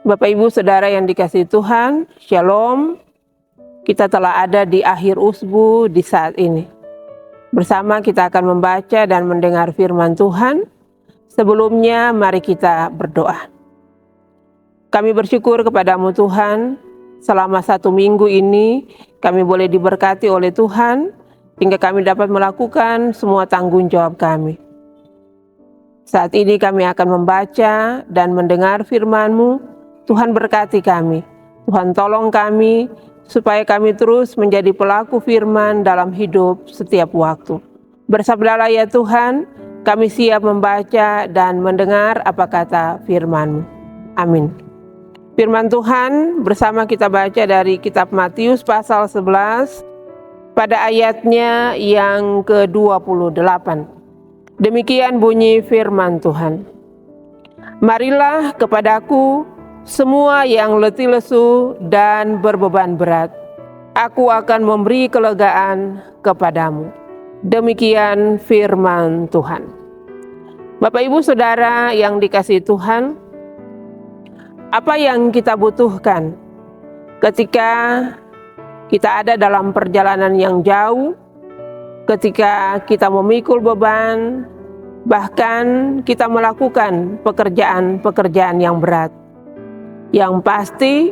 Bapak Ibu Saudara yang dikasihi Tuhan, Shalom. Kita telah ada di akhir usbu di saat ini. Bersama kita akan membaca dan mendengar firman Tuhan. Sebelumnya mari kita berdoa. Kami bersyukur kepadamu Tuhan, selama 1 minggu ini kami boleh diberkati oleh Tuhan, hingga kami dapat melakukan semua tanggung jawab kami. Saat ini kami akan membaca dan mendengar firman-Mu. Tuhan berkati kami, Tuhan tolong kami, supaya kami terus menjadi pelaku firman dalam hidup setiap waktu. Bersabdalah ya Tuhan, kami siap membaca dan mendengar apa kata firman-Mu. Amin. Firman Tuhan bersama kita baca dari kitab Matius pasal 11 pada ayatnya yang ke-28. Demikian bunyi firman Tuhan. Marilah kepadaku semua yang letih lesu dan berbeban berat, aku akan memberi kelegaan kepadamu. Demikian firman Tuhan. Bapak Ibu Saudara yang dikasihi Tuhan, apa yang kita butuhkan ketika kita ada dalam perjalanan yang jauh, ketika kita memikul beban, bahkan kita melakukan pekerjaan-pekerjaan yang berat. Yang pasti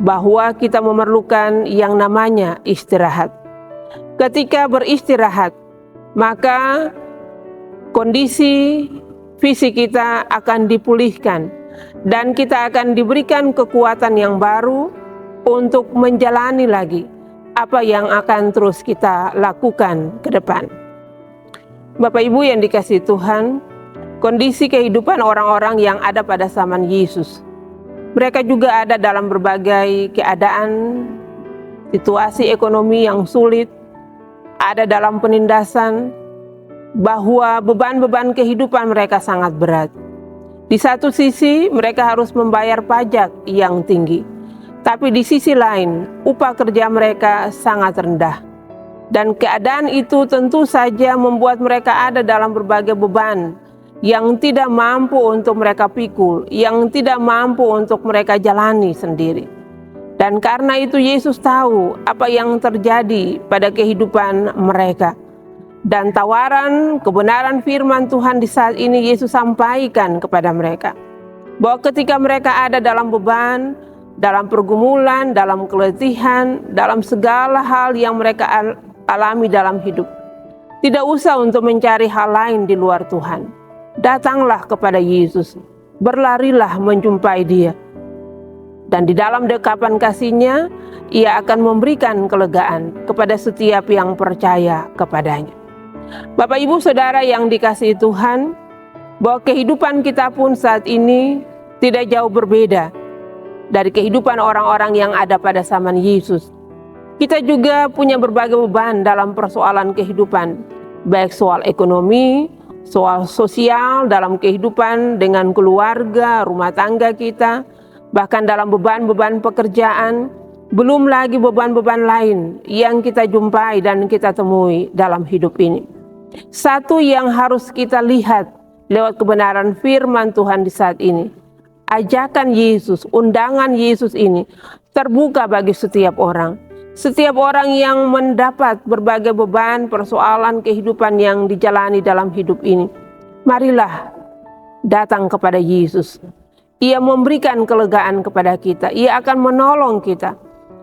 bahwa kita memerlukan yang namanya istirahat. Ketika beristirahat, maka kondisi fisik kita akan dipulihkan dan kita akan diberikan kekuatan yang baru untuk menjalani lagi apa yang akan terus kita lakukan ke depan. Bapak Ibu yang dikasihi Tuhan, kondisi kehidupan orang-orang yang ada pada zaman Yesus, mereka juga ada dalam berbagai keadaan, situasi ekonomi yang sulit, ada dalam penindasan, bahwa beban-beban kehidupan mereka sangat berat. Di satu sisi mereka harus membayar pajak yang tinggi, tapi di sisi lain upah kerja mereka sangat rendah. Dan keadaan itu tentu saja membuat mereka ada dalam berbagai beban yang tidak mampu untuk mereka pikul, yang tidak mampu untuk mereka jalani sendiri. Dan karena itu Yesus tahu apa yang terjadi pada kehidupan mereka. Dan tawaran kebenaran firman Tuhan di saat ini Yesus sampaikan kepada mereka, bahwa ketika mereka ada dalam beban, dalam pergumulan, dalam keletihan, dalam segala hal yang mereka alami dalam hidup, tidak usah untuk mencari hal lain di luar Tuhan. Datanglah kepada Yesus, berlarilah menjumpai Dia. Dan di dalam dekapan kasih-Nya, Ia akan memberikan kelegaan kepada setiap yang percaya kepadanya. Bapak Ibu Saudara yang dikasihi Tuhan, bahwa kehidupan kita pun saat ini tidak jauh berbeda dari kehidupan orang-orang yang ada pada zaman Yesus. Kita juga punya berbagai beban dalam persoalan kehidupan, baik soal ekonomi, soal sosial, dalam kehidupan dengan keluarga, rumah tangga kita, bahkan dalam beban-beban pekerjaan, belum lagi beban-beban lain yang kita jumpai dan kita temui dalam hidup ini. Satu yang harus kita lihat lewat kebenaran firman Tuhan di saat ini, ajakan Yesus, undangan Yesus ini terbuka bagi setiap orang. Setiap orang yang mendapat berbagai beban, persoalan kehidupan yang dijalani dalam hidup ini, marilah datang kepada Yesus. Ia memberikan kelegaan kepada kita, Ia akan menolong kita,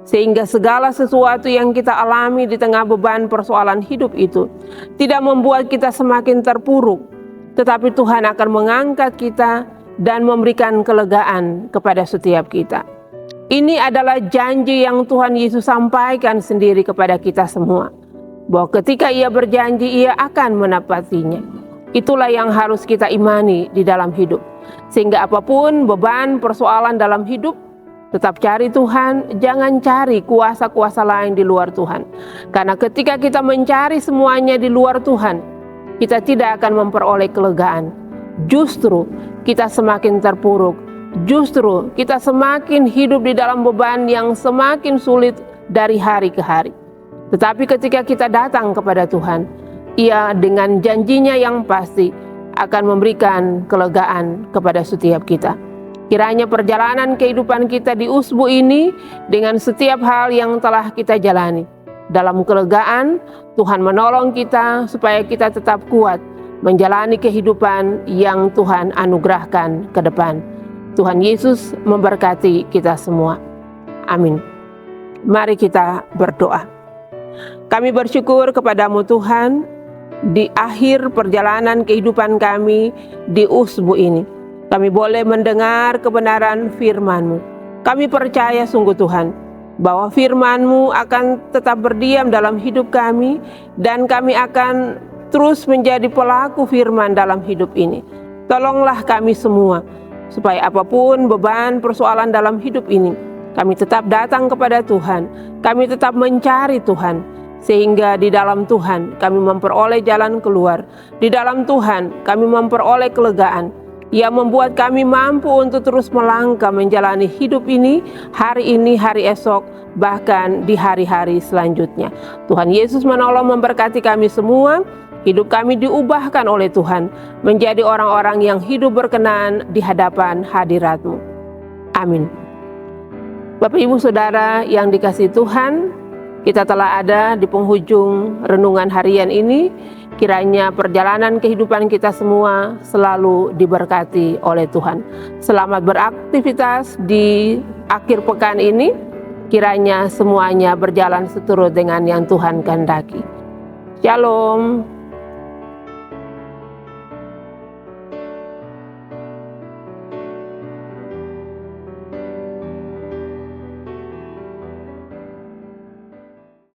sehingga segala sesuatu yang kita alami di tengah beban persoalan hidup itu tidak membuat kita semakin terpuruk, tetapi Tuhan akan mengangkat kita dan memberikan kelegaan kepada setiap kita. Ini adalah janji yang Tuhan Yesus sampaikan sendiri kepada kita semua, bahwa ketika Ia berjanji, Ia akan menepatinya. Itulah yang harus kita imani di dalam hidup, sehingga apapun beban persoalan dalam hidup, tetap cari Tuhan, jangan cari kuasa-kuasa lain di luar Tuhan. Karena ketika kita mencari semuanya di luar Tuhan, kita tidak akan memperoleh kelegaan. Justru kita semakin terpuruk. Justru kita semakin hidup di dalam beban yang semakin sulit dari hari ke hari. Tetapi ketika kita datang kepada Tuhan, Ia dengan janjinya yang pasti akan memberikan kelegaan kepada setiap kita. Kiranya perjalanan kehidupan kita di usbu ini dengan setiap hal yang telah kita jalani. Dalam kelegaan, Tuhan menolong kita supaya kita tetap kuat menjalani kehidupan yang Tuhan anugerahkan ke depan. Tuhan Yesus memberkati kita semua. Amin. Mari kita berdoa. Kami bersyukur kepadamu Tuhan, di akhir perjalanan kehidupan kami di usbu ini. Kami boleh mendengar kebenaran firman-Mu. Kami percaya sungguh Tuhan, bahwa firman-Mu akan tetap berdiam dalam hidup kami, dan kami akan terus menjadi pelaku firman dalam hidup ini. Tolonglah kami semua, supaya apapun beban persoalan dalam hidup ini, kami tetap datang kepada Tuhan, kami tetap mencari Tuhan, sehingga di dalam Tuhan kami memperoleh jalan keluar, di dalam Tuhan kami memperoleh kelegaan, yang membuat kami mampu untuk terus melangkah menjalani hidup ini, hari esok, bahkan di hari-hari selanjutnya. Tuhan Yesus menolong memberkati kami semua, hidup kami diubahkan oleh Tuhan, menjadi orang-orang yang hidup berkenan di hadapan hadirat-Mu. Amin. Bapak Ibu Saudara yang dikasihi Tuhan, kita telah ada di penghujung renungan harian ini. Kiranya perjalanan kehidupan kita semua selalu diberkati oleh Tuhan. Selamat beraktivitas di akhir pekan ini. Kiranya semuanya berjalan seturut dengan yang Tuhan kehendaki. Shalom.